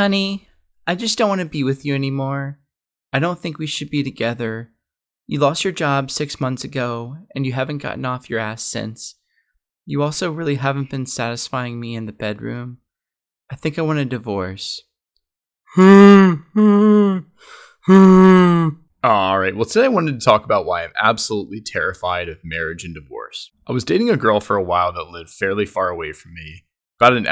Honey, I just don't want to be with you anymore. I don't think we should be together. You lost your job 6 months ago, and you haven't gotten off your ass since. You also really haven't been satisfying me in the bedroom. I think I want a divorce. Alright, well today I wanted to talk about why I'm absolutely terrified of marriage and divorce. I was dating a girl for a while that lived fairly far away from me, about an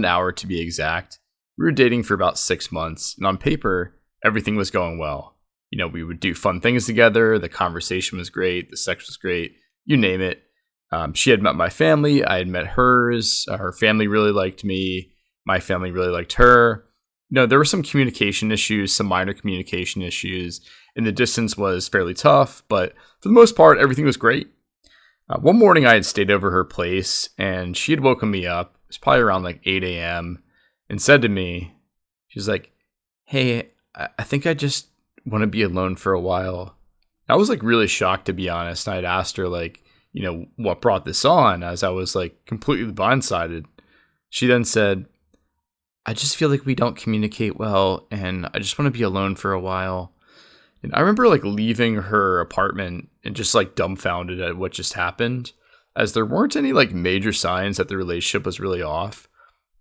hour to be exact. We were dating for about 6 months, and on paper, everything was going well. You know, we would do fun things together, the conversation was great, the sex was great, you name it. She had met my family, I had met hers, her family really liked me, my family really liked her. You know, there were some communication issues, some minor communication issues, and the distance was fairly tough, but for the most part, everything was great. One morning I had stayed over her place, and she had woken me up, it was probably around like 8 a.m., and said to me, she's like, "Hey, I think I just want to be alone for a while." I was like really shocked, to be honest. I had asked her like, you know, what brought this on, as I was like completely blindsided. She then said, "I just feel like we don't communicate well, and I just want to be alone for a while." And I remember like leaving her apartment and just like dumbfounded at what just happened, as there weren't any like major signs that the relationship was really off.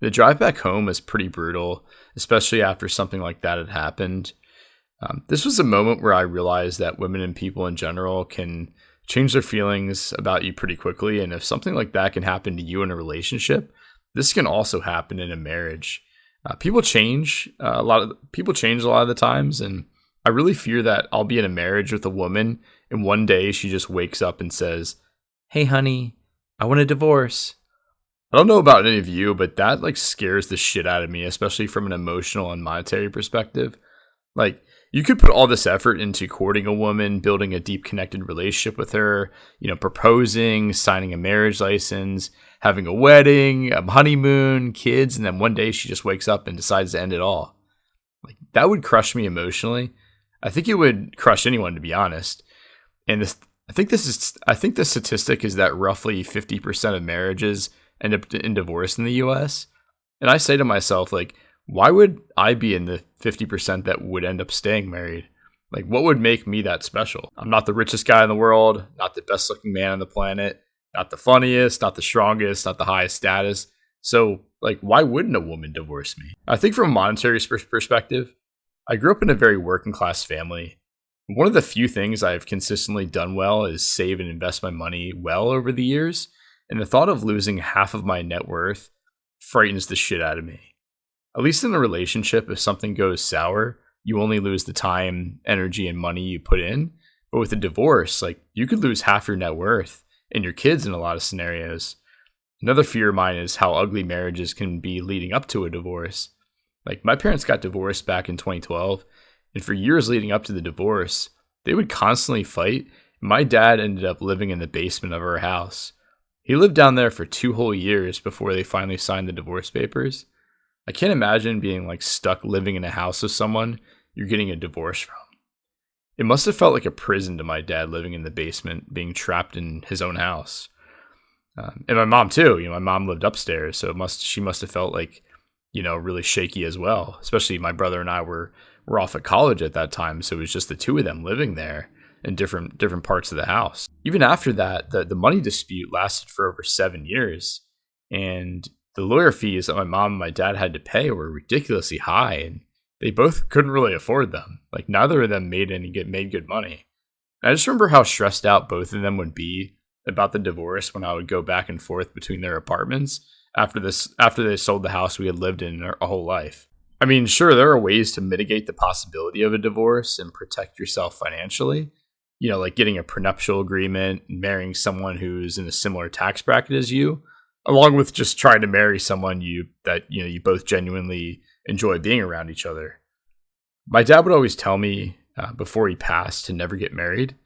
The drive back home was pretty brutal, especially after something like that had happened. This was a moment where I realized that women and people in general can change their feelings about you pretty quickly. And if something like that can happen to you in a relationship, this can also happen in a marriage. People change a lot of the times. And I really fear that I'll be in a marriage with a woman and one day she just wakes up and says, "Hey, honey, I want a divorce." I don't know about any of you, but that like scares the shit out of me, especially from an emotional and monetary perspective. Like, you could put all this effort into courting a woman, building a deep connected relationship with her, you know, proposing, signing a marriage license, having a wedding, a honeymoon, kids, and then one day she just wakes up and decides to end it all. Like, that would crush me emotionally. I think it would crush anyone, to be honest. And I think the statistic is that roughly 50% of marriages end up in divorce in the US. And I say to myself, like, why would I be in the 50% that would end up staying married? Like, what would make me that special? I'm not the richest guy in the world, not the best looking man on the planet, not the funniest, not the strongest, not the highest status. So, like, why wouldn't a woman divorce me? I think from a monetary perspective, I grew up in a very working class family. One of the few things I've consistently done well is save and invest my money well over the years. And the thought of losing half of my net worth frightens the shit out of me. At least in a relationship, if something goes sour, you only lose the time, energy, and money you put in. But with a divorce, like, you could lose half your net worth and your kids in a lot of scenarios. Another fear of mine is how ugly marriages can be leading up to a divorce. Like, my parents got divorced back in 2012, and for years leading up to the divorce, they would constantly fight. My dad ended up living in the basement of our house. He lived down there for 2 whole years before they finally signed the divorce papers. I can't imagine being like stuck living in a house with someone you're getting a divorce from. It must have felt like a prison to my dad living in the basement, being trapped in his own house. And my mom too. You know, my mom lived upstairs, so she must have felt like, you know, really shaky as well. Especially my brother and I were off at college at that time, so it was just the two of them living there in different parts of the house. Even after that, the money dispute lasted for over 7 years, and the lawyer fees that my mom and my dad had to pay were ridiculously high, and they both couldn't really afford them. Like, neither of them made good money. And I just remember how stressed out both of them would be about the divorce when I would go back and forth between their apartments after they sold the house we had lived in our whole life. I mean, sure, there are ways to mitigate the possibility of a divorce and protect yourself financially. You know, like getting a prenuptial agreement, marrying someone who's in a similar tax bracket as you, along with just trying to marry someone you both genuinely enjoy being around each other. My dad would always tell me before he passed to never get married,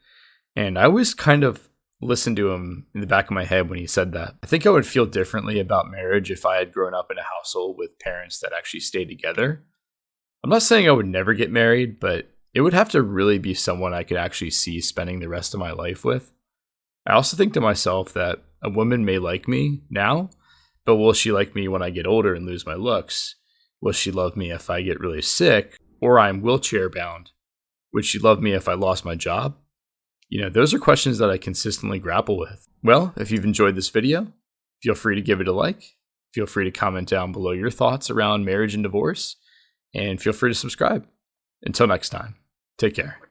and I always kind of listened to him in the back of my head when he said that. I think I would feel differently about marriage if I had grown up in a household with parents that actually stayed together. I'm not saying I would never get married, but it would have to really be someone I could actually see spending the rest of my life with. I also think to myself that a woman may like me now, but will she like me when I get older and lose my looks? Will she love me if I get really sick or I'm wheelchair bound? Would she love me if I lost my job? Those are questions that I consistently grapple with. Well, if you've enjoyed this video, feel free to give it a like. Feel free to comment down below your thoughts around marriage and divorce, and feel free to subscribe. Until next time, take care.